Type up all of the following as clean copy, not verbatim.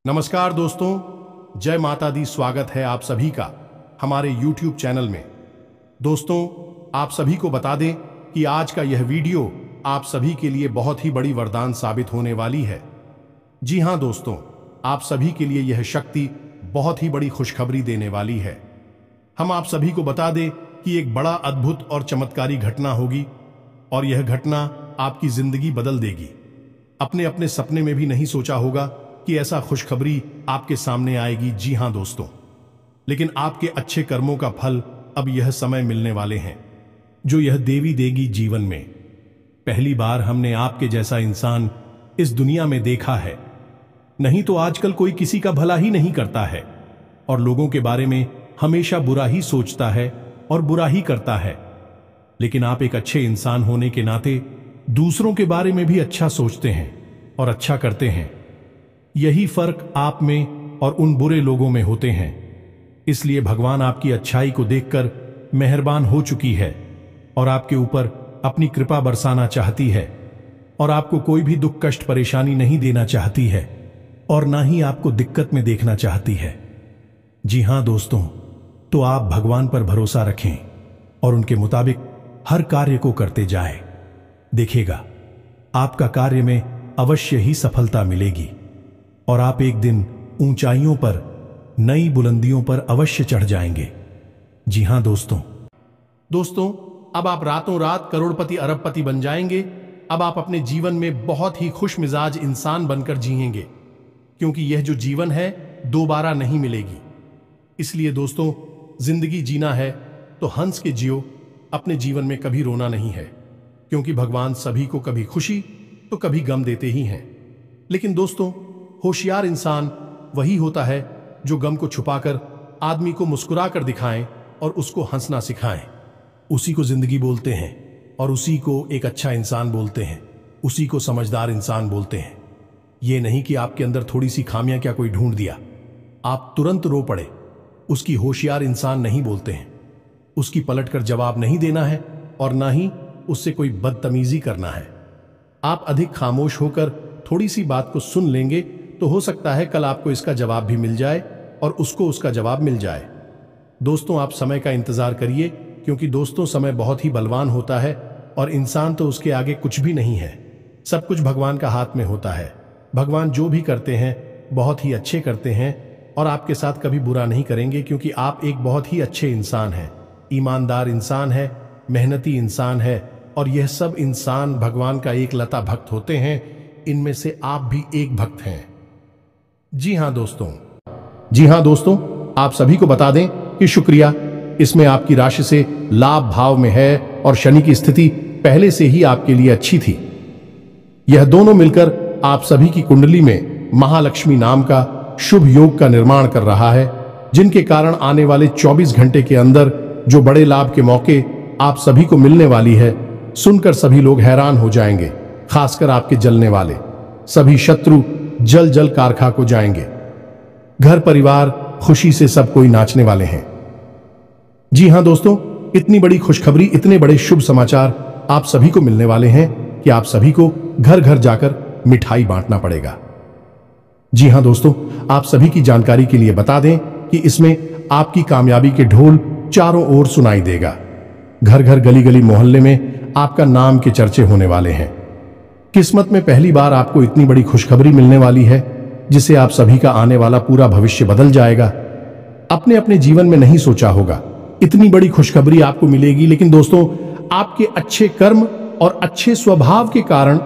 नमस्कार दोस्तों, जय माता दी। स्वागत है आप सभी का हमारे YouTube चैनल में। दोस्तों, आप सभी को बता दें कि आज का यह वीडियो आप सभी के लिए बहुत ही बड़ी वरदान साबित होने वाली है। जी हां दोस्तों, आप सभी के लिए यह शक्ति बहुत ही बड़ी खुशखबरी देने वाली है। हम आप सभी को बता दें कि एक बड़ा अद्भुत और चमत्कारी घटना होगी और यह घटना आपकी जिंदगी बदल देगी। अपने अपने सपने में भी नहीं सोचा होगा कि ऐसा खुशखबरी आपके सामने आएगी। जी हां दोस्तों, लेकिन आपके अच्छे कर्मों का फल अब यह समय मिलने वाले हैं जो यह देवी देगी जीवन में। पहली बार हमने आपके जैसा इंसान इस दुनिया में देखा है। नहीं तो आजकल कोई किसी का भला ही नहीं करता है और लोगों के बारे में हमेशा बुरा ही सोचता है और बुरा ही करता है। लेकिन आप एक अच्छे इंसान होने के नाते दूसरों के बारे में भी अच्छा सोचते हैं और अच्छा करते हैं। यही फर्क आप में और उन बुरे लोगों में होते हैं। इसलिए भगवान आपकी अच्छाई को देखकर मेहरबान हो चुकी है और आपके ऊपर अपनी कृपा बरसाना चाहती है और आपको कोई भी दुख कष्ट परेशानी नहीं देना चाहती है और ना ही आपको दिक्कत में देखना चाहती है। जी हां दोस्तों, तो आप भगवान पर भरोसा रखें और उनके मुताबिक हर कार्य को करते जाएं। देखिएगा, आपका कार्य में अवश्य ही सफलता मिलेगी और आप एक दिन ऊंचाइयों पर, नई बुलंदियों पर अवश्य चढ़ जाएंगे। जी हां दोस्तों, अब आप रातों रात करोड़पति अरबपति बन जाएंगे। अब आप अपने जीवन में बहुत ही खुश मिजाज इंसान बनकर जिएंगे, क्योंकि यह जो जीवन है दोबारा नहीं मिलेगी। इसलिए दोस्तों, जिंदगी जीना है तो हंस के जियो। अपने जीवन में कभी रोना नहीं है, क्योंकि भगवान सभी को कभी खुशी तो कभी गम देते ही हैं। लेकिन दोस्तों, होशियार इंसान वही होता है जो गम को छुपाकर आदमी को मुस्कुरा कर दिखाएं और उसको हंसना सिखाएं। उसी को जिंदगी बोलते हैं और उसी को एक अच्छा इंसान बोलते हैं, उसी को समझदार इंसान बोलते हैं। ये नहीं कि आपके अंदर थोड़ी सी खामियां क्या कोई ढूंढ दिया, आप तुरंत रो पड़े। उसकी होशियार इंसान नहीं बोलते हैं। उसकी पलटकर जवाब नहीं देना है और ना ही उससे कोई बदतमीजी करना है। आप अधिक खामोश होकर थोड़ी सी बात को सुन लेंगे तो हो सकता है कल आपको इसका जवाब भी मिल जाए और उसको उसका जवाब मिल जाए। दोस्तों, आप समय का इंतजार करिए, क्योंकि दोस्तों समय बहुत ही बलवान होता है और इंसान तो उसके आगे कुछ भी नहीं है। सब कुछ भगवान का हाथ में होता है। भगवान जो भी करते हैं बहुत ही अच्छे करते हैं और आपके साथ कभी बुरा नहीं करेंगे, क्योंकि आप एक बहुत ही अच्छे इंसान हैं, ईमानदार इंसान है, मेहनती इंसान है और यह सब इंसान भगवान का एक लता भक्त होते हैं। इनमें से आप भी एक भक्त हैं। जी हां दोस्तों, आप सभी को बता दें कि शुक्रिया, इसमें आपकी राशि से लाभ भाव में है और शनि की स्थिति पहले से ही आपके लिए अच्छी थी। यह दोनों मिलकर आप सभी की कुंडली में महालक्ष्मी नाम का शुभ योग का निर्माण कर रहा है, जिनके कारण आने वाले 24 घंटे के अंदर जो बड़े लाभ के मौके आप सभी को मिलने वाली है, सुनकर सभी लोग हैरान हो जाएंगे। खासकर आपके जलने वाले सभी शत्रु जल जल कार खाक हो जाएंगे। घर परिवार खुशी से सब कोई नाचने वाले हैं। जी हां दोस्तों, इतनी बड़ी खुशखबरी, इतने बड़े शुभ समाचार आप सभी को मिलने वाले हैं कि आप सभी को घर घर जाकर मिठाई बांटना पड़ेगा। जी हां दोस्तों, आप सभी की जानकारी के लिए बता दें कि इसमें आपकी कामयाबी के ढोल चारों ओर सुनाई देगा। घर घर गली गली मोहल्ले में आपका नाम के चर्चे होने वाले हैं। किस्मत में पहली बार आपको इतनी बड़ी खुशखबरी मिलने वाली है, जिससे आप सभी का आने वाला पूरा भविष्य बदल जाएगा। अपने अपने जीवन में नहीं सोचा होगा इतनी बड़ी खुशखबरी आपको मिलेगी, लेकिन दोस्तों, आपके अच्छे कर्म और अच्छे स्वभाव के कारण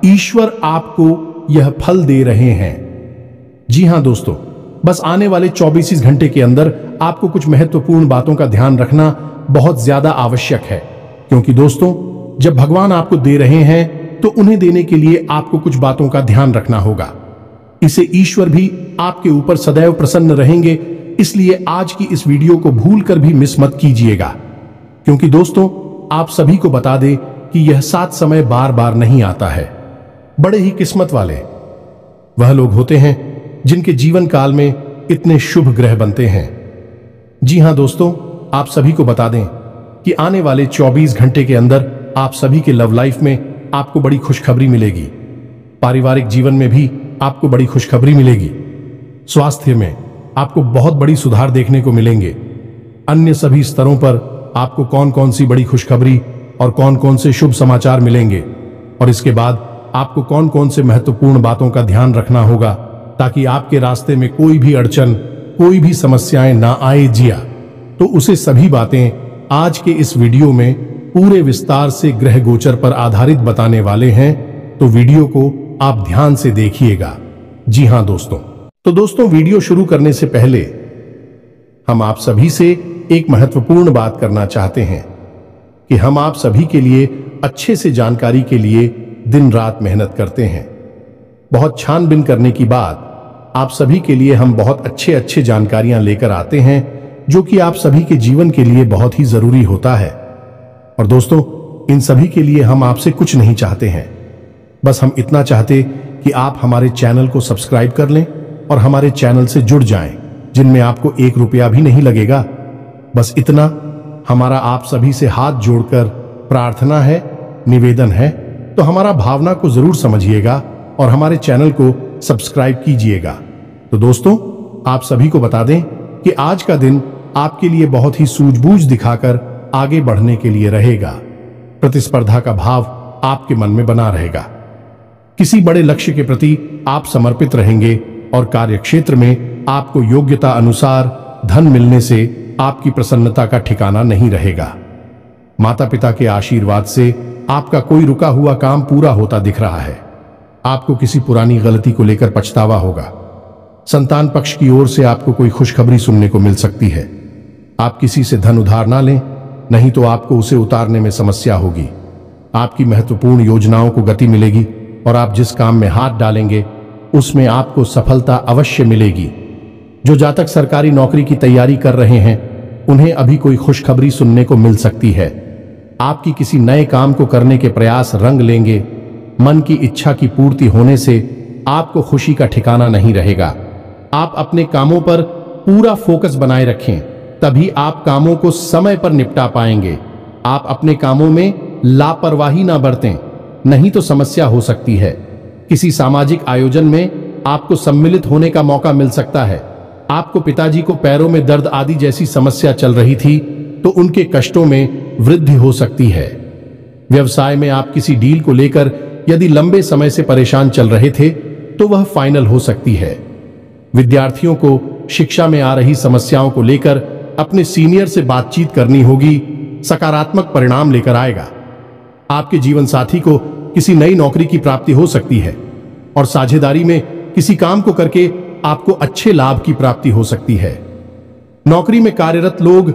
ईश्वर आपको यह फल दे रहे हैं। जी हां दोस्तों, बस आने वाले 24 घंटे के अंदर आपको कुछ महत्वपूर्ण बातों का ध्यान रखना बहुत ज्यादा आवश्यक है, क्योंकि दोस्तों, जब भगवान आपको दे रहे हैं तो उन्हें देने के लिए आपको कुछ बातों का ध्यान रखना होगा। इसे ईश्वर भी आपके ऊपर सदैव प्रसन्न रहेंगे। इसलिए आज की इस वीडियो को भूलकर भी मिस मत कीजिएगा, क्योंकि दोस्तों, आप सभी को बता दें कि यह साथ समय बार बार नहीं आता है। बड़े ही किस्मत वाले वह लोग होते हैं जिनके जीवन काल में इतने शुभ ग्रह बनते हैं। जी हां दोस्तों, आप सभी को बता दें कि आने वाले 24 घंटे के अंदर आप सभी के लव लाइफ में आपको बड़ी खुशखबरी मिलेगी। पारिवारिक जीवन में भी आपको बड़ी खुशखबरी मिलेगी। स्वास्थ्य में आपको बहुत बड़ी सुधार देखने को मिलेंगे। अन्य सभी स्तरों पर आपको कौन कौन सी बड़ी खुशखबरी और कौन कौन से शुभ समाचार मिलेंगे, और इसके बाद आपको कौन कौन से महत्वपूर्ण बातों का ध्यान रखना होगा ताकि आपके रास्ते में कोई भी अड़चन, कोई भी समस्याएं ना आए जिया। तो उसे सभी बातें आज के इस वीडियो में पूरे विस्तार से ग्रह गोचर पर आधारित बताने वाले हैं, तो वीडियो को आप ध्यान से देखिएगा। जी हां दोस्तों, तो दोस्तों वीडियो शुरू करने से पहले हम आप सभी से एक महत्वपूर्ण बात करना चाहते हैं कि हम आप सभी के लिए अच्छे से जानकारी के लिए दिन रात मेहनत करते हैं। बहुत छानबीन करने के बाद आप सभी के लिए हम बहुत अच्छे जानकारियां लेकर आते हैं जो कि आप सभी के जीवन के लिए बहुत ही जरूरी होता है। और दोस्तों, इन सभी के लिए हम आपसे कुछ नहीं चाहते हैं, बस हम इतना चाहते कि आप हमारे चैनल को सब्सक्राइब कर लें और हमारे चैनल से जुड़ जाएं, जिनमें आपको 1 रुपया भी नहीं लगेगा। बस इतना हमारा आप सभी से हाथ जोड़कर प्रार्थना है, निवेदन है, तो हमारा भावना को जरूर समझिएगा और हमारे चैनल को सब्सक्राइब कीजिएगा। तो दोस्तों, आप सभी को बता दें कि आज का दिन आपके लिए बहुत ही सूझबूझ दिखाकर आगे बढ़ने के लिए रहेगा। प्रतिस्पर्धा का भाव आपके मन में बना रहेगा। किसी बड़े लक्ष्य के प्रति आप समर्पित रहेंगे और कार्यक्षेत्र में आपको योग्यता अनुसार धन मिलने से आपकी प्रसन्नता का ठिकाना नहीं रहेगा। माता पिता के आशीर्वाद से आपका कोई रुका हुआ काम पूरा होता दिख रहा है। आपको किसी पुरानी गलती को लेकर पछतावा होगा। संतान पक्ष की ओर से आपको कोई खुशखबरी सुनने को मिल सकती है। आप किसी से धन उधार ना लें, नहीं तो आपको उसे उतारने में समस्या होगी। आपकी महत्वपूर्ण योजनाओं को गति मिलेगी और आप जिस काम में हाथ डालेंगे उसमें आपको सफलता अवश्य मिलेगी। जो जातक सरकारी नौकरी की तैयारी कर रहे हैं उन्हें अभी कोई खुशखबरी सुनने को मिल सकती है। आपकी किसी नए काम को करने के प्रयास रंग लेंगे। मन की इच्छा की पूर्ति होने से आपको खुशी का ठिकाना नहीं रहेगा। आप अपने कामों पर पूरा फोकस बनाए रखें, तभी आप कामों को समय पर निपटा पाएंगे। आप अपने कामों में लापरवाही ना बरतें, नहीं तो समस्या हो सकती है। किसी सामाजिक आयोजन में आपको सम्मिलित होने का मौका मिल सकता है। आपको पिताजी को पैरों में दर्द आदि जैसी समस्या चल रही थी तो उनके कष्टों में वृद्धि हो सकती है। व्यवसाय में आप किसी डील को लेकर यदि लंबे समय से परेशान चल रहे थे तो वह फाइनल हो सकती है। विद्यार्थियों को शिक्षा में आ रही समस्याओं को लेकर अपने सीनियर से बातचीत करनी होगी, सकारात्मक परिणाम लेकर आएगा। आपके जीवन साथी को किसी नई नौकरी की प्राप्ति हो सकती है और साझेदारी में किसी काम को करके आपको अच्छे लाभ की प्राप्ति हो सकती है। नौकरी में कार्यरत लोग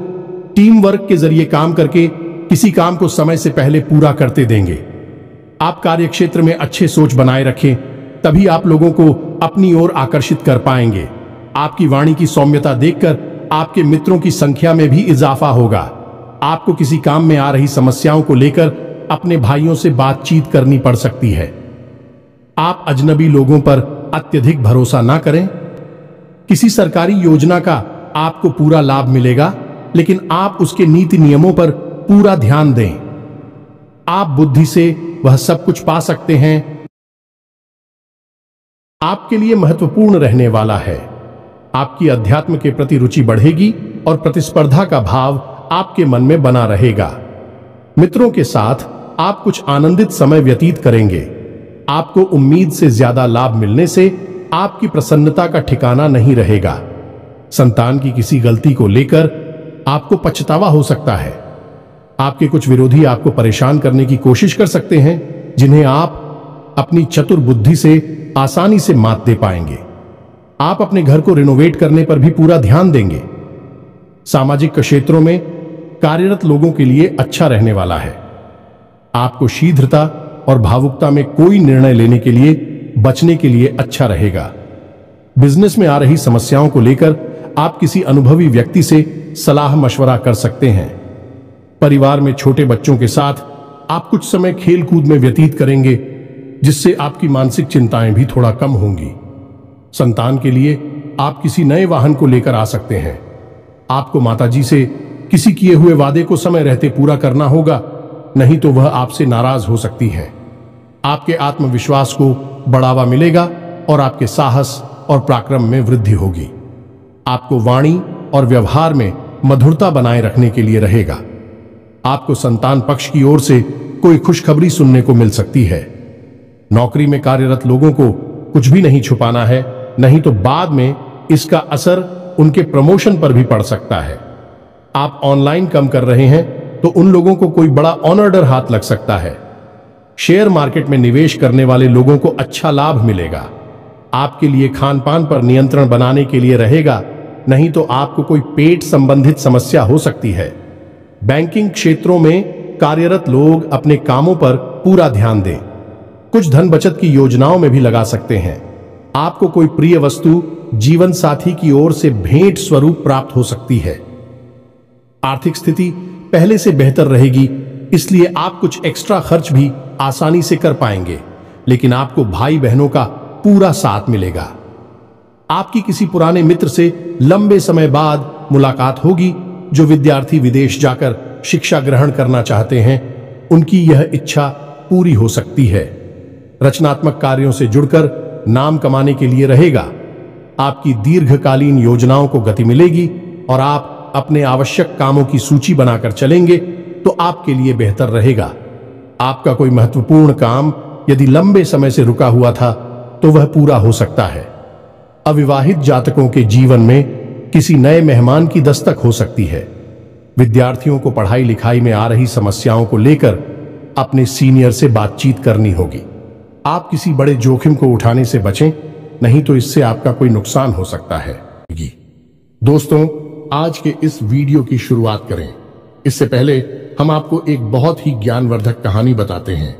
टीम वर्क के जरिए काम करके किसी काम को समय से पहले पूरा करते देंगे। आप कार्यक्षेत्र में अच्छे सोच बनाए रखें, तभी आप लोगों को अपनी ओर आकर्षित कर पाएंगे। आपकी वाणी की सौम्यता देखकर आपके मित्रों की संख्या में भी इजाफा होगा। आपको किसी काम में आ रही समस्याओं को लेकर अपने भाइयों से बातचीत करनी पड़ सकती है। आप अजनबी लोगों पर अत्यधिक भरोसा ना करें। किसी सरकारी योजना का आपको पूरा लाभ मिलेगा, लेकिन आप उसके नीति नियमों पर पूरा ध्यान दें। आप बुद्धि से वह सब कुछ पा सकते हैं। आपके लिए महत्वपूर्ण रहने वाला है। आपकी अध्यात्म के प्रति रुचि बढ़ेगी और प्रतिस्पर्धा का भाव आपके मन में बना रहेगा। मित्रों के साथ आप कुछ आनंदित समय व्यतीत करेंगे। आपको उम्मीद से ज्यादा लाभ मिलने से आपकी प्रसन्नता का ठिकाना नहीं रहेगा। संतान की किसी गलती को लेकर आपको पछतावा हो सकता है। आपके कुछ विरोधी आपको परेशान करने की कोशिश कर सकते हैं, जिन्हें आप अपनी चतुर बुद्धि से आसानी से मात दे पाएंगे। आप अपने घर को रिनोवेट करने पर भी पूरा ध्यान देंगे। सामाजिक क्षेत्रों में कार्यरत लोगों के लिए अच्छा रहने वाला है। आपको शीघ्रता और भावुकता में कोई निर्णय लेने के लिए बचने के लिए अच्छा रहेगा। बिजनेस में आ रही समस्याओं को लेकर आप किसी अनुभवी व्यक्ति से सलाह मशवरा कर सकते हैं। परिवार में छोटे बच्चों के साथ आप कुछ समय खेल कूद में व्यतीत करेंगे, जिससे आपकी मानसिक चिंताएं भी थोड़ा कम होंगी। संतान के लिए आप किसी नए वाहन को लेकर आ सकते हैं। आपको माताजी से किसी किए हुए वादे को समय रहते पूरा करना होगा, नहीं तो वह आपसे नाराज हो सकती है। आपके आत्मविश्वास को बढ़ावा मिलेगा और आपके साहस और पराक्रम में वृद्धि होगी। आपको वाणी और व्यवहार में मधुरता बनाए रखने के लिए रहेगा। आपको संतान पक्ष की ओर से कोई खुशखबरी सुनने को मिल सकती है। नौकरी में कार्यरत लोगों को कुछ भी नहीं छुपाना है, नहीं तो बाद में इसका असर उनके प्रमोशन पर भी पड़ सकता है। आप ऑनलाइन काम कर रहे हैं तो उन लोगों को कोई बड़ा ऑर्डर हाथ लग सकता है। शेयर मार्केट में निवेश करने वाले लोगों को अच्छा लाभ मिलेगा। आपके लिए खान पान पर नियंत्रण बनाने के लिए रहेगा, नहीं तो आपको कोई पेट संबंधित समस्या हो सकती है। बैंकिंग क्षेत्रों में कार्यरत लोग अपने कामों पर पूरा ध्यान दें। कुछ धन बचत की योजनाओं में भी लगा सकते हैं। आपको कोई प्रिय वस्तु जीवन साथी की ओर से भेंट स्वरूप प्राप्त हो सकती है। आर्थिक स्थिति पहले से बेहतर रहेगी, इसलिए आप कुछ एक्स्ट्रा खर्च भी आसानी से कर पाएंगे, लेकिन आपको भाई बहनों का पूरा साथ मिलेगा। आपकी किसी पुराने मित्र से लंबे समय बाद मुलाकात होगी। जो विद्यार्थी विदेश जाकर शिक्षा ग्रहण करना चाहते हैं, उनकी यह इच्छा पूरी हो सकती है। रचनात्मक कार्यों से जुड़कर नाम कमाने के लिए रहेगा। आपकी दीर्घकालीन योजनाओं को गति मिलेगी और आप अपने आवश्यक कामों की सूची बनाकर चलेंगे तो आपके लिए बेहतर रहेगा। आपका कोई महत्वपूर्ण काम यदि लंबे समय से रुका हुआ था तो वह पूरा हो सकता है। अविवाहित जातकों के जीवन में किसी नए मेहमान की दस्तक हो सकती है। विद्यार्थियों को पढ़ाई लिखाई में आ रही समस्याओं को लेकर अपने सीनियर से बातचीत करनी होगी। आप किसी बड़े जोखिम को उठाने से बचें, नहीं तो इससे आपका कोई नुकसान हो सकता है। दोस्तों, आज के इस वीडियो की शुरुआत करें इससे पहले हम आपको एक बहुत ही ज्ञानवर्धक कहानी बताते हैं।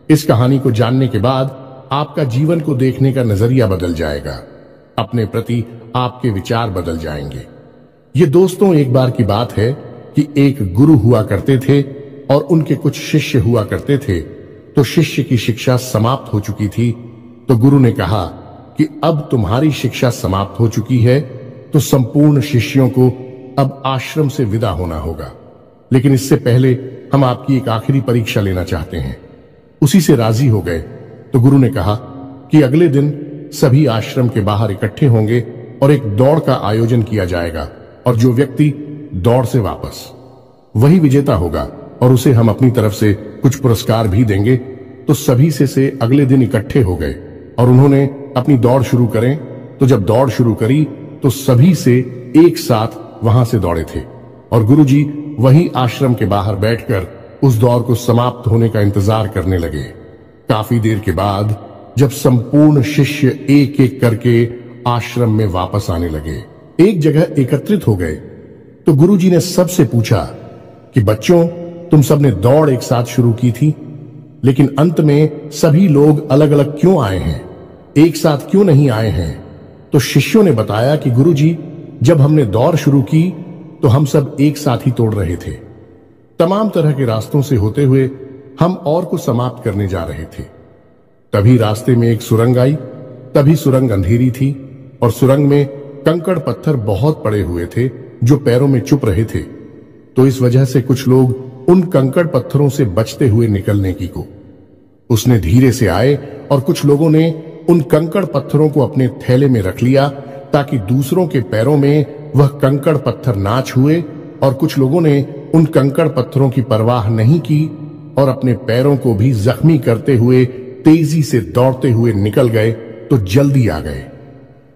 इस कहानी को जानने के बाद आपका जीवन को देखने का नजरिया बदल जाएगा। अपने प्रति आपके विचार बदल जाएंगे। ये दोस्तों, एक बार की बात है कि एक गुरु हुआ करते थे और उनके कुछ शिष्य हुआ करते थे। तो शिष्य की शिक्षा समाप्त हो चुकी थी। तो गुरु ने कहा कि अब तुम्हारी शिक्षा समाप्त हो चुकी है, तो संपूर्ण शिष्यों को अब आश्रम से विदा होना होगा। लेकिन इससे पहले हम आपकी एक आखिरी परीक्षा लेना चाहते हैं। उसी से राजी हो गए। तो गुरु ने कहा कि अगले दिन सभी आश्रम के बाहर इकट्ठे होंगे और एक दौड़ का आयोजन किया जाएगा, और जो व्यक्ति दौड़ से वापस, वही विजेता होगा और उसे हम अपनी तरफ से कुछ पुरस्कार भी देंगे। तो सभी से अगले दिन इकट्ठे हो गए और उन्होंने अपनी दौड़ शुरू करें। तो जब दौड़ शुरू करी तो सभी से एक साथ वहां से दौड़े थे और गुरुजी वही आश्रम के बाहर बैठकर उस दौड़ को समाप्त होने का इंतजार करने लगे। काफी देर के बाद जब संपूर्ण शिष्य एक एक करके आश्रम में वापस आने लगे, एक जगह एकत्रित हो गए, तो गुरुजी ने सबसे पूछा कि बच्चों, तुम सबने दौड़ एक साथ शुरू की थी, लेकिन अंत में सभी लोग अलग अलग क्यों आए हैं, एक साथ क्यों नहीं आए हैं? तो शिष्यों ने बताया कि गुरुजी, जब हमने दौड़ शुरू की तो हम सब एक साथ ही तोड़ रहे थे। तमाम तरह के रास्तों से होते हुए हम और को समाप्त करने जा रहे थे। तभी रास्ते में एक सुरंग आई। तभी सुरंग अंधेरी थी और सुरंग में कंकड़ पत्थर बहुत पड़े हुए थे जो पैरों में चुप रहे थे। तो इस वजह से कुछ लोग उन कंकड़ पत्थरों से बचते हुए निकलने की को उसने धीरे से आए और कुछ लोगों ने उन कंकड़ पत्थरों को अपने थैले में रख लिया ताकि दूसरों के पैरों में वह कंकड़ पत्थर ना छुए, और कुछ लोगों ने उन कंकड़ पत्थरों की परवाह नहीं की और अपने पैरों को भी जख्मी करते हुए तेजी से दौड़ते हुए निकल गए तो जल्दी आ गए।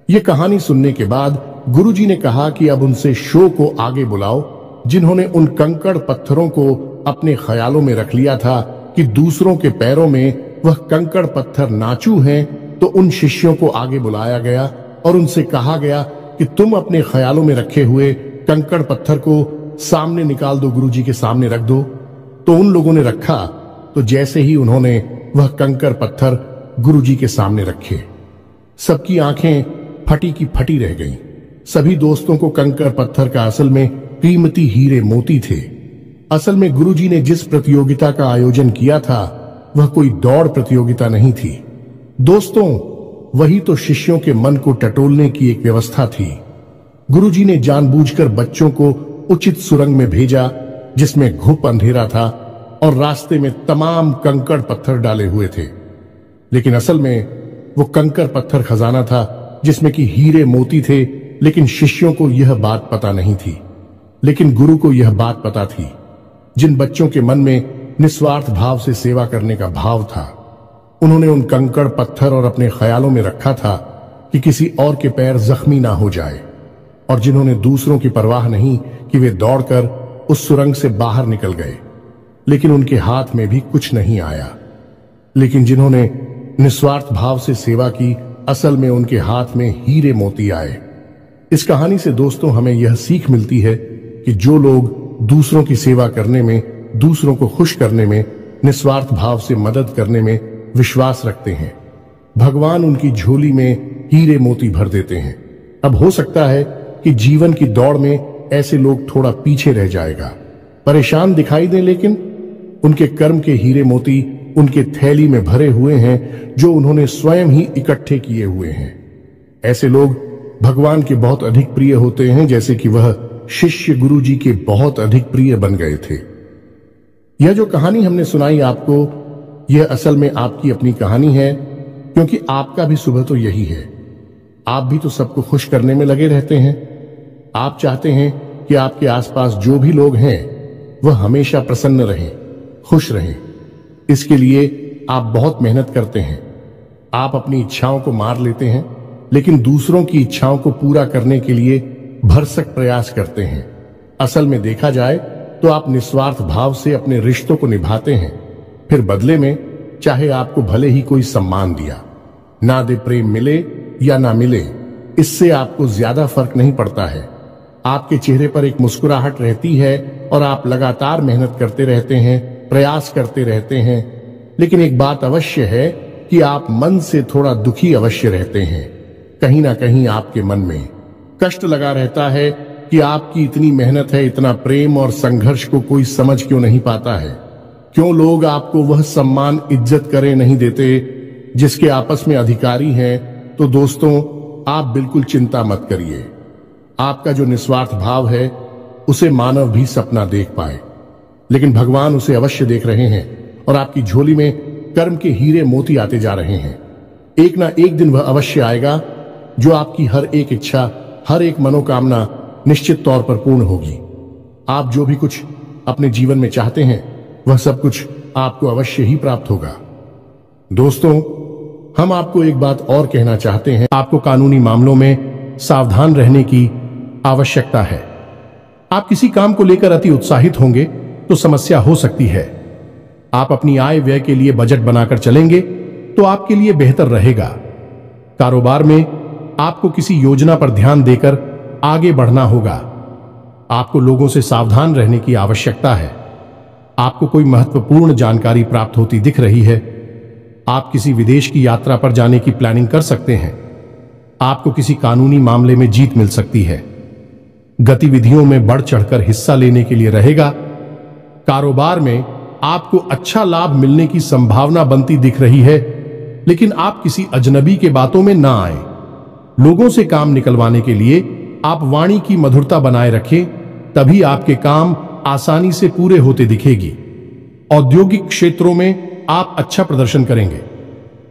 ये कहानी सुनने के बाद गुरुजी ने कहा कि अब उनसे शो को आगे बुलाओ, जिन्होंने उन कंकड़ पत्थरों को अपने ख्यालों में रख लिया था कि दूसरों के पैरों में वह कंकड़ पत्थर नाचू हैं। तो उन शिष्यों को आगे बुलाया गया और उनसे कहा गया कि तुम अपने ख्यालों में रखे हुए कंकड़ पत्थर को सामने निकाल दो, गुरुजी के सामने रख दो। तो उन लोगों ने रखा। तो जैसे ही उन्होंने वह कंकड़ पत्थर गुरुजी के सामने रखे, सबकी आंखें फटी की फटी रह गईं। सभी दोस्तों को कंकड़ पत्थर का असल में कीमती हीरे मोती थे। असल में गुरुजी ने जिस प्रतियोगिता का आयोजन किया था वह कोई दौड़ प्रतियोगिता नहीं थी दोस्तों, वही तो शिष्यों के मन को टटोलने की एक व्यवस्था थी। गुरुजी ने जानबूझकर बच्चों को उचित सुरंग में भेजा जिसमें घुप अंधेरा था और रास्ते में तमाम कंकड़ पत्थर डाले हुए थे। लेकिन असल में वो कंकड़ पत्थर खजाना था जिसमें कि हीरे मोती थे, लेकिन शिष्यों को यह बात पता नहीं थी। लेकिन गुरु को यह बात पता थी। जिन बच्चों के मन में निस्वार्थ भाव से सेवा करने का भाव था, उन्होंने उन कंकड़ पत्थर और अपने ख्यालों में रखा था कि किसी और के पैर जख्मी ना हो जाए, और जिन्होंने दूसरों की परवाह नहीं कि वे दौड़कर उस सुरंग से बाहर निकल गए, लेकिन उनके हाथ में भी कुछ नहीं आया। लेकिन जिन्होंने निस्वार्थ भाव से सेवा की, असल में उनके हाथ में हीरे मोती आए। इस कहानी से दोस्तों हमें यह सीख मिलती है कि जो लोग दूसरों की सेवा करने में, दूसरों को खुश करने में, निस्वार्थ भाव से मदद करने में विश्वास रखते हैं, भगवान उनकी झोली में हीरे मोती भर देते हैं। अब हो सकता है कि जीवन की दौड़ में ऐसे लोग थोड़ा पीछे रह जाएगा, परेशान दिखाई दें, लेकिन उनके कर्म के हीरे मोती उनके थैली में भरे हुए हैं, जो उन्होंने स्वयं ही इकट्ठे किए हुए हैं। ऐसे लोग भगवान के बहुत अधिक प्रिय होते हैं, जैसे कि वह शिष्य गुरु जी के बहुत अधिक प्रिय बन गए थे। यह जो कहानी हमने सुनाई आपको, यह असल में आपकी अपनी कहानी है, क्योंकि आपका भी सुबह तो यही है। आप भी तो सबको खुश करने में लगे रहते हैं। आप चाहते हैं कि आपके आसपास जो भी लोग हैं वह हमेशा प्रसन्न रहें, खुश रहें। इसके लिए आप बहुत मेहनत करते हैं। आप अपनी इच्छाओं को मार लेते हैं, लेकिन दूसरों की इच्छाओं को पूरा करने के लिए भरसक प्रयास करते हैं। असल में देखा जाए तो आप निस्वार्थ भाव से अपने रिश्तों को निभाते हैं, फिर बदले में चाहे आपको भले ही कोई सम्मान दिया ना दे, प्रेम मिले या ना मिले, इससे आपको ज्यादा फर्क नहीं पड़ता है। आपके चेहरे पर एक मुस्कुराहट रहती है और आप लगातार मेहनत करते रहते हैं, प्रयास करते रहते हैं। लेकिन एक बात अवश्य है कि आप मन से थोड़ा दुखी अवश्य रहते हैं। कहीं ना कहीं आपके मन में कष्ट लगा रहता है कि आपकी इतनी मेहनत है, इतना प्रेम और संघर्ष को कोई समझ क्यों नहीं पाता है। क्यों लोग आपको वह सम्मान, इज्जत करे नहीं देते जिसके आपस में अधिकारी हैं। तो दोस्तों, आप बिल्कुल चिंता मत करिए। आपका जो निस्वार्थ भाव है उसे मानव भी सपना देख पाए, लेकिन भगवान उसे अवश्य देख रहे हैं और आपकी झोली में कर्म के हीरे मोती आते जा रहे हैं। एक ना एक दिन वह अवश्य आएगा जो आपकी हर एक इच्छा, हर एक मनोकामना निश्चित तौर पर पूर्ण होगी। आप जो भी कुछ अपने जीवन में चाहते हैं वह सब कुछ आपको अवश्य ही प्राप्त होगा। दोस्तों, हम आपको एक बात और कहना चाहते हैं। आपको कानूनी मामलों में सावधान रहने की आवश्यकता है। आप किसी काम को लेकर अति उत्साहित होंगे तो समस्या हो सकती है। आप अपनी आय व्यय के लिए बजट बनाकर चलेंगे तो आपके लिए बेहतर रहेगा। कारोबार में आपको किसी योजना पर ध्यान देकर आगे बढ़ना होगा। आपको लोगों से सावधान रहने की आवश्यकता है। आपको कोई महत्वपूर्ण जानकारी प्राप्त होती दिख रही है। आप किसी विदेश की यात्रा पर जाने की प्लानिंग कर सकते हैं। आपको किसी कानूनी मामले में जीत मिल सकती है। गतिविधियों में बढ़ चढ़कर हिस्सा लेने के लिए रहेगा। कारोबार में आपको अच्छा लाभ मिलने की संभावना बनती दिख रही है, लेकिन आप किसी अजनबी के बातों में ना आए। लोगों से काम निकलवाने के लिए आप वाणी की मधुरता बनाए रखें, तभी आपके काम आसानी से पूरे होते दिखेगी। औद्योगिक क्षेत्रों में आप अच्छा प्रदर्शन करेंगे।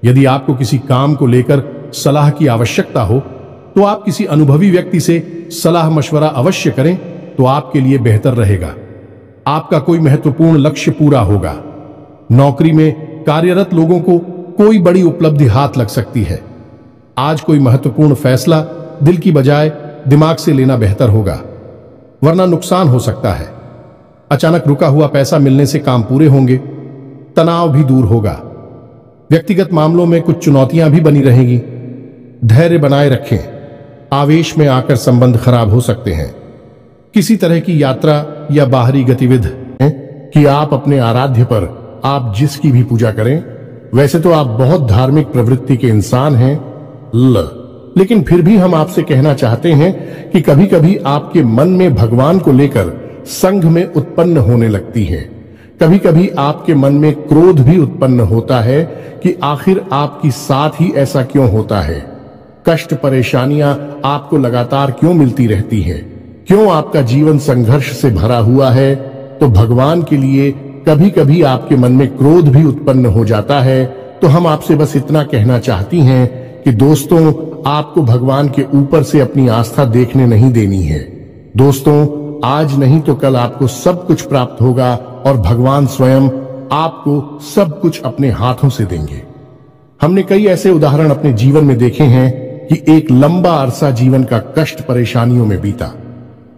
यदि आपको किसी काम को लेकर सलाह की आवश्यकता हो तो आप किसी अनुभवी व्यक्ति से सलाह मशवरा अवश्य करें, तो आपके लिए बेहतर रहेगा। आपका कोई महत्वपूर्ण लक्ष्य पूरा होगा। नौकरी में कार्यरत लोगों को कोई बड़ी उपलब्धि हाथ लग सकती है। आज कोई महत्वपूर्ण फैसला दिल की बजाय दिमाग से लेना बेहतर होगा, वरना नुकसान हो सकता है। अचानक रुका हुआ पैसा मिलने से काम पूरे होंगे, तनाव भी दूर होगा। व्यक्तिगत मामलों में कुछ चुनौतियां भी बनी रहेंगी। धैर्य बनाए रखें, आवेश में आकर संबंध खराब हो सकते हैं। किसी तरह की यात्रा या बाहरी गतिविधि है कि आप अपने आराध्य पर आप जिसकी भी पूजा करें। वैसे तो आप बहुत धार्मिक प्रवृत्ति के इंसान हैं, लेकिन फिर भी हम आपसे कहना चाहते हैं कि कभी कभी आपके मन में भगवान को लेकर संघ में उत्पन्न होने लगती है। कभी कभी आपके मन में क्रोध भी उत्पन्न होता है कि आखिर आपकी साथ ही ऐसा क्यों होता है। कष्ट, परेशानियां आपको लगातार क्यों मिलती रहती हैं? क्यों आपका जीवन संघर्ष से भरा हुआ है? तो भगवान के लिए कभी कभी आपके मन में क्रोध भी उत्पन्न हो जाता है। तो हम आपसे बस इतना कहना चाहती हैं कि दोस्तों, आपको भगवान के ऊपर से अपनी आस्था देखने नहीं देनी है। दोस्तों, आज नहीं तो कल आपको सब कुछ प्राप्त होगा और भगवान स्वयं आपको सब कुछ अपने हाथों से देंगे। हमने कई ऐसे उदाहरण अपने जीवन में देखे हैं कि एक लंबा अरसा जीवन का कष्ट परेशानियों में बीता।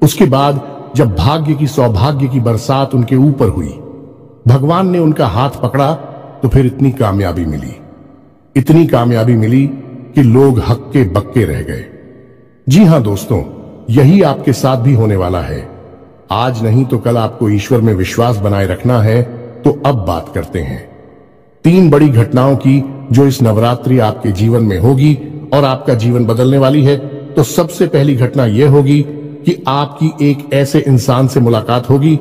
उसके बाद जब भाग्य की सौभाग्य की बरसात उनके ऊपर हुई, भगवान ने उनका हाथ पकड़ा तो फिर इतनी कामयाबी मिली कि लोग हक्के बक्के रह गए। जी हां दोस्तों, यही आपके साथ भी होने वाला है। आज नहीं तो कल आपको ईश्वर में विश्वास बनाए रखना है। तो अब बात करते हैं 3 बड़ी घटनाओं की जो इस नवरात्रि आपके जीवन में होगी और आपका जीवन बदलने वाली है। तो सबसे पहली घटना यह होगी कि आपकी एक ऐसे इंसान से मुलाकात होगी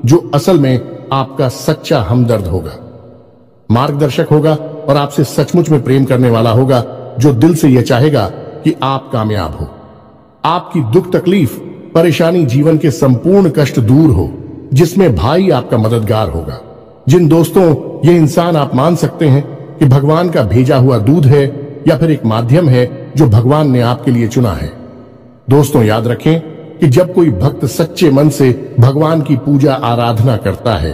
जो असल में आपका सच्चा हमदर्द होगा, मार्गदर्शक होगा और आपसे सचमुच में प्रेम करने वाला होगा, जो दिल से यह चाहेगा कि आप कामयाब हो, आपकी दुख तकलीफ परेशानी जीवन के संपूर्ण कष्ट दूर हो, जिसमें भाई आपका मददगार होगा। जिन दोस्तों ये इंसान आप मान सकते हैं कि भगवान का भेजा हुआ दूध है या फिर एक माध्यम है जो भगवान ने आपके लिए चुना है। दोस्तों, याद रखें कि जब कोई भक्त सच्चे मन से भगवान की पूजा आराधना करता है,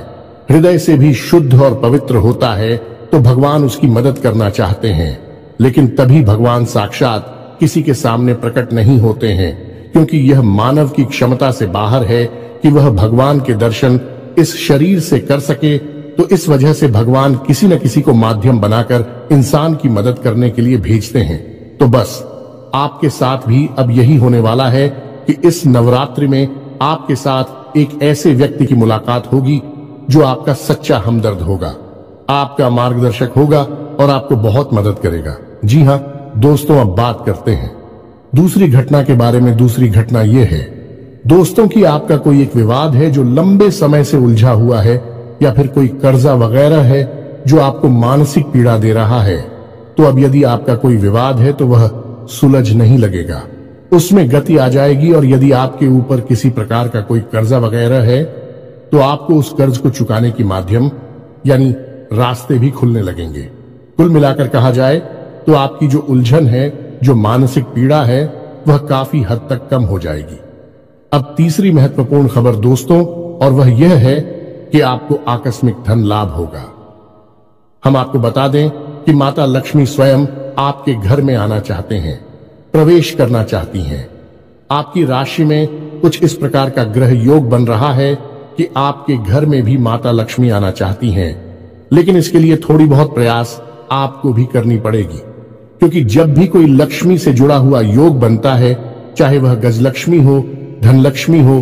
हृदय से भी शुद्ध और पवित्र होता है, तो भगवान उसकी मदद करना चाहते हैं। लेकिन तभी भगवान साक्षात किसी के सामने प्रकट नहीं होते हैं, क्योंकि यह मानव की क्षमता से बाहर है कि वह भगवान के दर्शन इस शरीर से कर सके। तो इस वजह से भगवान किसी न किसी को माध्यम बनाकर इंसान की मदद करने के लिए भेजते हैं। तो बस आपके साथ भी अब यही होने वाला है कि इस नवरात्रि में आपके साथ एक ऐसे व्यक्ति की मुलाकात होगी जो आपका सच्चा हमदर्द होगा, आपका मार्गदर्शक होगा और आपको बहुत मदद करेगा। जी हां दोस्तों, अब बात करते हैं दूसरी घटना के बारे में। दूसरी घटना यह है दोस्तों कि आपका कोई एक विवाद है जो लंबे समय से उलझा हुआ है, या फिर कोई कर्जा वगैरह है जो आपको मानसिक पीड़ा दे रहा है। तो अब यदि आपका कोई विवाद है तो वह सुलझ नहीं लगेगा, उसमें गति आ जाएगी। और यदि आपके ऊपर किसी प्रकार का कोई कर्जा वगैरह है तो आपको उस कर्ज को चुकाने की माध्यम यानी रास्ते भी खुलने लगेंगे। कुल मिलाकर कहा जाए तो आपकी जो उलझन है, जो मानसिक पीड़ा है, वह काफी हद तक कम हो जाएगी। अब तीसरी महत्वपूर्ण खबर दोस्तों, और वह यह है कि आपको आकस्मिक धन लाभ होगा। हम आपको बता दें कि माता लक्ष्मी स्वयं आपके घर में आना चाहते हैं, प्रवेश करना चाहती हैं। आपकी राशि में कुछ इस प्रकार का ग्रह योग बन रहा है कि आपके घर में भी माता लक्ष्मी आना चाहती हैं। लेकिन इसके लिए थोड़ी बहुत प्रयास आपको भी करनी पड़ेगी, क्योंकि जब भी कोई लक्ष्मी से जुड़ा हुआ योग बनता है, चाहे वह गजलक्ष्मी हो, धनलक्ष्मी हो,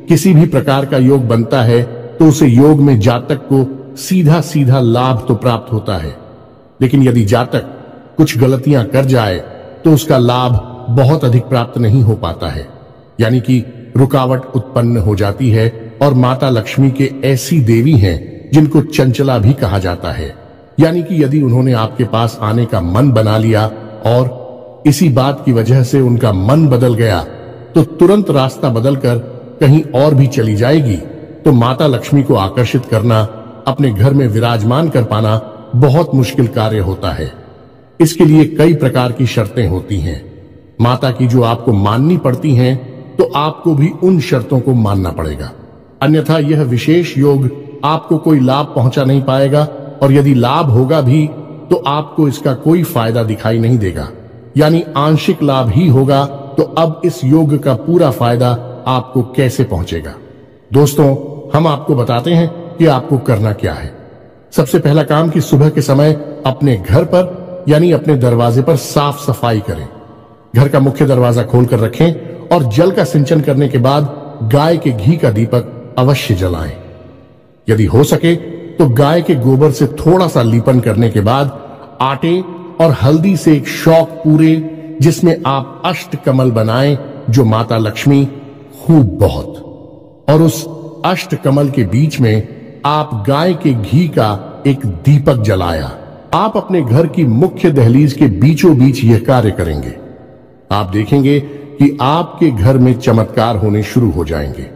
किसी भी प्रकार का योग बनता है, तो उसे योग में जातक को सीधा सीधा लाभ तो प्राप्त होता है। लेकिन यदि जातक कुछ गलतियां कर जाए तो उसका लाभ बहुत अधिक प्राप्त नहीं हो पाता है, यानी कि रुकावट उत्पन्न हो जाती है। और माता लक्ष्मी के ऐसी देवी हैं जिनको चंचला भी कहा जाता है, यानी कि यदि उन्होंने आपके पास आने का मन बना लिया और इसी बात की वजह से उनका मन बदल गया, तो तुरंत रास्ता बदलकर कहीं और भी चली जाएगी। तो माता लक्ष्मी को आकर्षित करना, अपने घर में विराजमान कर पाना बहुत मुश्किल कार्य होता है। इसके लिए कई प्रकार की शर्तें होती हैं माता की, जो आपको माननी पड़ती हैं। तो आपको भी उन शर्तों को मानना पड़ेगा, अन्यथा यह विशेष योग आपको कोई लाभ पहुंचा नहीं पाएगा। और यदि लाभ होगा भी तो आपको इसका कोई फायदा दिखाई नहीं देगा, यानी आंशिक लाभ ही होगा। तो अब इस योग का पूरा फायदा आपको कैसे पहुंचेगा? दोस्तों, हम आपको बताते हैं कि आपको करना क्या है। सबसे पहला काम कि सुबह के समय अपने घर पर यानी अपने दरवाजे पर साफ सफाई करें। घर का मुख्य दरवाजा खोलकर रखें और जल का सिंचन करने के बाद गाय के घी का दीपक अवश्य जलाएं। यदि हो सके तो गाय के गोबर से थोड़ा सा लीपन करने के बाद आटे और हल्दी से एक शौक पूरे, जिसमें आप अष्ट कमल बनाएं, जो माता लक्ष्मी खूब बहुत, और उस अष्ट कमल के बीच में आप गाय के घी का एक दीपक जलाया। आप अपने घर की मुख्य दहलीज के बीचों बीच यह कार्य करेंगे। आप देखेंगे कि आपके घर में चमत्कार होने शुरू हो जाएंगे।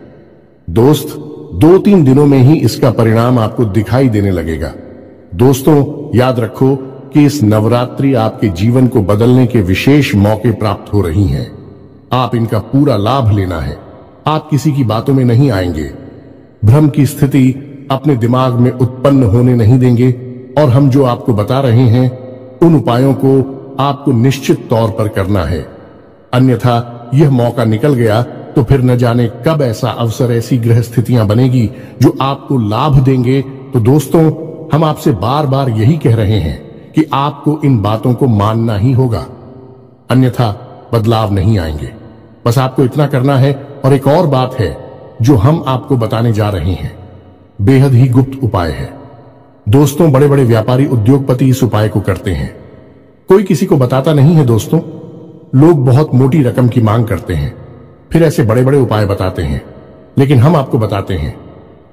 दोस्त, 2-3 दिनों में ही इसका परिणाम आपको दिखाई देने लगेगा। दोस्तों, याद रखो कि इस नवरात्रि आपके जीवन को बदलने के विशेष मौके प्राप्त हो रही हैं। आप इनका पूरा लाभ लेना है। आप किसी की बातों में नहीं आएंगे, भ्रम की स्थिति अपने दिमाग में उत्पन्न होने नहीं देंगे, और हम जो आपको बता रहे हैं उन उपायों को आपको निश्चित तौर पर करना है। अन्यथा यह मौका निकल गया तो फिर न जाने कब ऐसा अवसर, ऐसी ग्रह स्थितियां बनेगी जो आपको लाभ देंगे। तो दोस्तों, हम आपसे बार बार यही कह रहे हैं कि आपको इन बातों को मानना ही होगा, अन्यथा बदलाव नहीं आएंगे। बस आपको इतना करना है। और एक और बात है जो हम आपको बताने जा रहे हैं, बेहद ही गुप्त उपाय है। दोस्तों, बड़े बड़े व्यापारी, उद्योगपति इस उपाय को करते हैं, कोई किसी को बताता नहीं है। दोस्तों, लोग बहुत मोटी रकम की मांग करते हैं, फिर ऐसे बड़े बड़े उपाय बताते हैं, लेकिन हम आपको बताते हैं।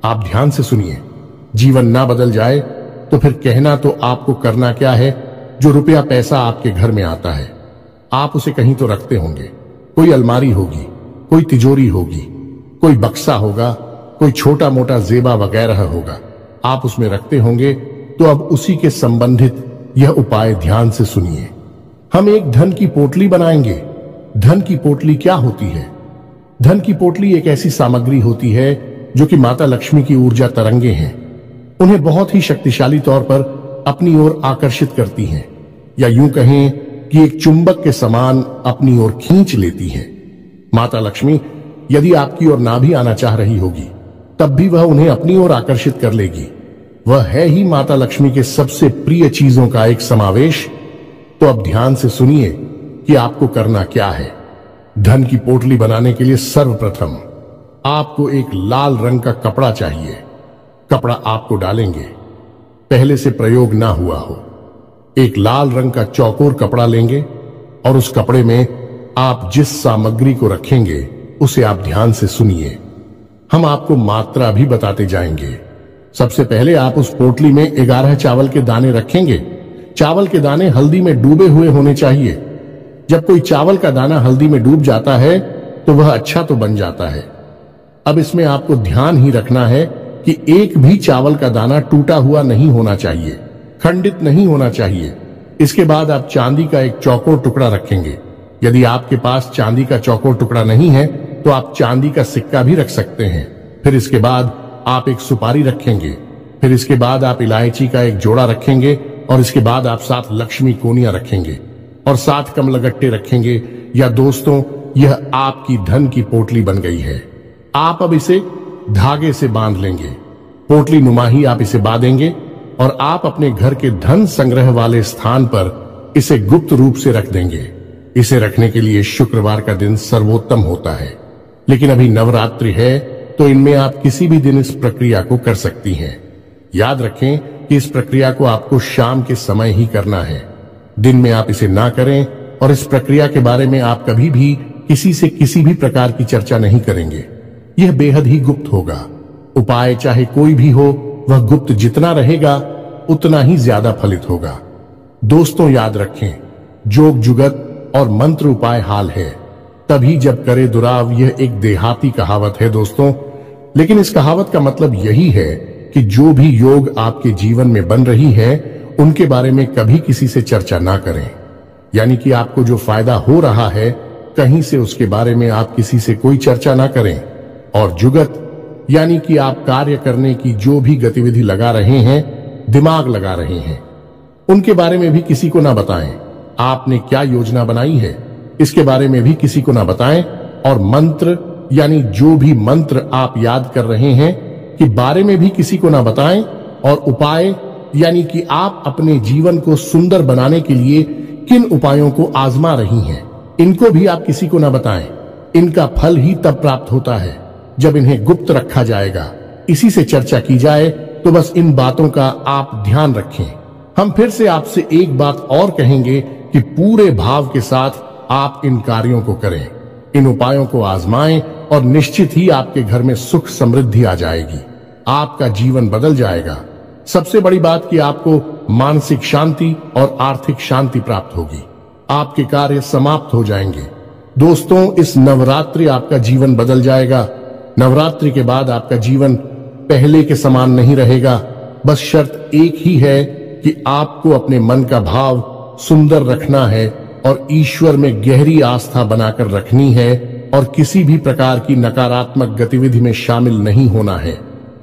आप ध्यान से सुनिए। जीवन ना बदल जाए तो फिर कहना तो आपको करना क्या है। जो रुपया पैसा आपके घर में आता है, आप उसे कहीं तो रखते होंगे। कोई अलमारी होगी, कोई तिजोरी होगी, कोई बक्सा होगा, कोई छोटा मोटा जेबा वगैरह होगा, आप उसमें रखते होंगे। तो अब उसी के संबंधित यह उपाय ध्यान से सुनिए। हम एक धन की पोटली बनाएंगे। धन की पोटली क्या होती है? धन की पोटली एक ऐसी सामग्री होती है जो कि माता लक्ष्मी की ऊर्जा तरंगे हैं। उन्हें बहुत ही शक्तिशाली तौर पर अपनी ओर आकर्षित करती हैं, या यूं कहें कि एक चुंबक के समान अपनी ओर खींच लेती हैं। माता लक्ष्मी यदि आपकी ओर ना भी आना चाह रही होगी, तब भी वह उन्हें अपनी ओर आकर्षित कर लेगी। वह है ही माता लक्ष्मी के सबसे प्रिय चीजों का एक समावेश। तो अब ध्यान से सुनिए कि आपको करना क्या है। धन की पोटली बनाने के लिए सर्वप्रथम आपको एक लाल रंग का कपड़ा चाहिए। कपड़ा आपको डालेंगे, पहले से प्रयोग ना हुआ हो। एक लाल रंग का चौकोर कपड़ा लेंगे और उस कपड़े में आप जिस सामग्री को रखेंगे उसे आप ध्यान से सुनिए। हम आपको मात्रा भी बताते जाएंगे। सबसे पहले आप उस पोटली में 11 चावल के दाने रखेंगे। चावल के दाने हल्दी में डूबे हुए होने चाहिए। जब कोई चावल का दाना हल्दी में डूब जाता है तो वह अच्छा तो बन जाता है। अब इसमें आपको ध्यान ही रखना है कि एक भी चावल का दाना टूटा हुआ नहीं होना चाहिए, खंडित नहीं होना चाहिए। इसके बाद आप चांदी का एक चौकोर टुकड़ा रखेंगे। यदि आपके पास चांदी का चौकोर टुकड़ा नहीं है तो आप चांदी का सिक्का भी रख सकते हैं। फिर इसके बाद आप एक सुपारी रखेंगे। फिर इसके बाद आप इलायची का एक जोड़ा रखेंगे, और इसके बाद आप 7 लक्ष्मी कोनियां रखेंगे और 7 कमलगट्टे रखेंगे। या दोस्तों, यह आपकी धन की पोटली बन गई है। आप अब इसे धागे से बांध लेंगे। पोटली नुमा ही आप इसे बांधेंगे और आप अपने घर के धन संग्रह वाले स्थान पर इसे गुप्त रूप से रख देंगे। इसे रखने के लिए शुक्रवार का दिन सर्वोत्तम होता है, लेकिन अभी नवरात्रि है तो इनमें आप किसी भी दिन इस प्रक्रिया को कर सकती हैं। याद रखें कि इस प्रक्रिया को आपको शाम के समय ही करना है, दिन में आप इसे ना करें। और इस प्रक्रिया के बारे में आप कभी भी किसी से किसी भी प्रकार की चर्चा नहीं करेंगे। यह बेहद ही गुप्त होगा। उपाय चाहे कोई भी हो, वह गुप्त जितना रहेगा उतना ही ज्यादा फलित होगा। दोस्तों, याद रखें, जोग जुगत और मंत्र उपाय हाल है, तभी जब करे दुराव। यह एक देहाती कहावत है दोस्तों, लेकिन इस कहावत का मतलब यही है कि जो भी योग आपके जीवन में बन रही है उनके बारे में कभी किसी से चर्चा ना करें। यानी कि आपको जो फायदा हो रहा है कहीं से उसके बारे में आप किसी से कोई चर्चा ना करें। और जुगत यानी कि आप कार्य करने की जो भी गतिविधि लगा रहे हैं, दिमाग लगा रहे हैं, उनके बारे में भी किसी को ना बताएं। आपने क्या योजना बनाई है इसके बारे में भी किसी को ना बताएं। और मंत्र यानी जो भी मंत्र आप याद कर रहे हैं कि बारे में भी किसी को ना बताएं। और उपाय यानी कि आप अपने जीवन को सुंदर बनाने के लिए किन उपायों को आजमा रही हैं, इनको भी आप किसी को ना बताएं। इनका फल ही तब प्राप्त होता है जब इन्हें गुप्त रखा जाएगा, इसी से चर्चा की जाए। तो बस इन बातों का आप ध्यान रखें। हम फिर से आपसे एक बात और कहेंगे कि पूरे भाव के साथ आप इन कार्यों को करें, इन उपायों को आजमाएं और निश्चित ही आपके घर में सुख समृद्धि आ जाएगी। आपका जीवन बदल जाएगा। सबसे बड़ी बात कि आपको मानसिक शांति और आर्थिक शांति प्राप्त होगी। आपके कार्य समाप्त हो जाएंगे। दोस्तों, इस नवरात्रि आपका जीवन बदल जाएगा। नवरात्रि के बाद आपका जीवन पहले के समान नहीं रहेगा। बस शर्त एक ही है कि आपको अपने मन का भाव सुंदर रखना है और ईश्वर में गहरी आस्था बनाकर रखनी है और किसी भी प्रकार की नकारात्मक गतिविधि में शामिल नहीं होना है।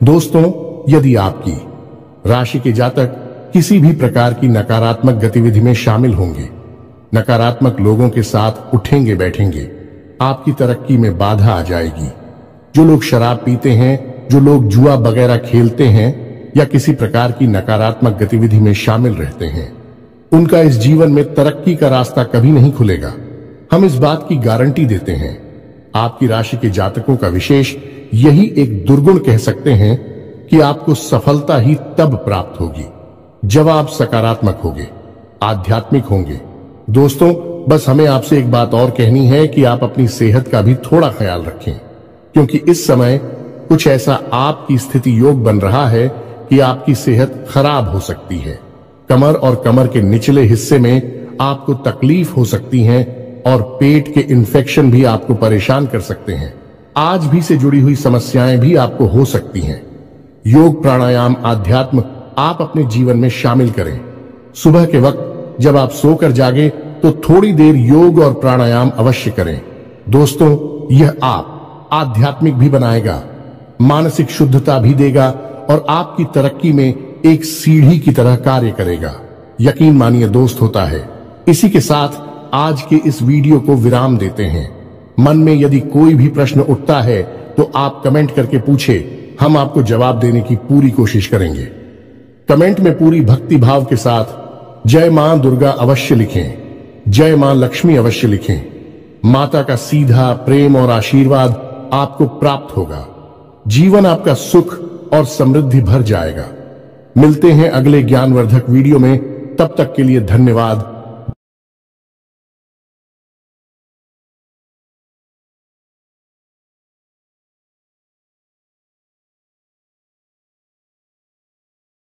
दोस्तों, यदि आपकी राशि के जातक किसी भी प्रकार की नकारात्मक गतिविधि में शामिल होंगे, नकारात्मक लोगों के साथ उठेंगे बैठेंगे, आपकी तरक्की में बाधा आ जाएगी। जो लोग शराब पीते हैं, जो लोग जुआ वगैरह खेलते हैं या किसी प्रकार की नकारात्मक गतिविधि में शामिल रहते हैं, उनका इस जीवन में तरक्की का रास्ता कभी नहीं खुलेगा। हम इस बात की गारंटी देते हैं। आपकी राशि के जातकों का विशेष यही एक दुर्गुण कह सकते हैं कि आपको सफलता ही तब प्राप्त होगी जब आप सकारात्मक होंगे, आध्यात्मिक होंगे। दोस्तों, बस हमें आपसे एक बात और कहनी है कि आप अपनी सेहत का भी थोड़ा ख्याल रखें, क्योंकि इस समय कुछ ऐसा आपकी स्थिति योग बन रहा है कि आपकी सेहत खराब हो सकती है। कमर और कमर के निचले हिस्से में आपको तकलीफ हो सकती है और पेट के इन्फेक्शन भी आपको परेशान कर सकते हैं। आज भी से जुड़ी हुई समस्याएं भी आपको हो सकती हैं। योग, प्राणायाम, आध्यात्म आप अपने जीवन में शामिल करें। सुबह के वक्त जब आप सोकर जागे तो थोड़ी देर योग और प्राणायाम अवश्य करें। दोस्तों, यह आप आध्यात्मिक भी बनाएगा, मानसिक शुद्धता भी देगा और आपकी तरक्की में एक सीढ़ी की तरह कार्य करेगा। यकीन मानिए दोस्त, होता है। इसी के साथ आज के इस वीडियो को विराम देते हैं। मन में यदि कोई भी प्रश्न उठता है तो आप कमेंट करके पूछे, हम आपको जवाब देने की पूरी कोशिश करेंगे। कमेंट में पूरी भक्ति भाव के साथ जय मां दुर्गा अवश्य लिखें, जय मां लक्ष्मी अवश्य लिखें। माता का सीधा प्रेम और आशीर्वाद आपको प्राप्त होगा। जीवन आपका सुख और समृद्धि भर जाएगा। मिलते हैं अगले ज्ञानवर्धक वीडियो में। तब तक के लिए धन्यवाद।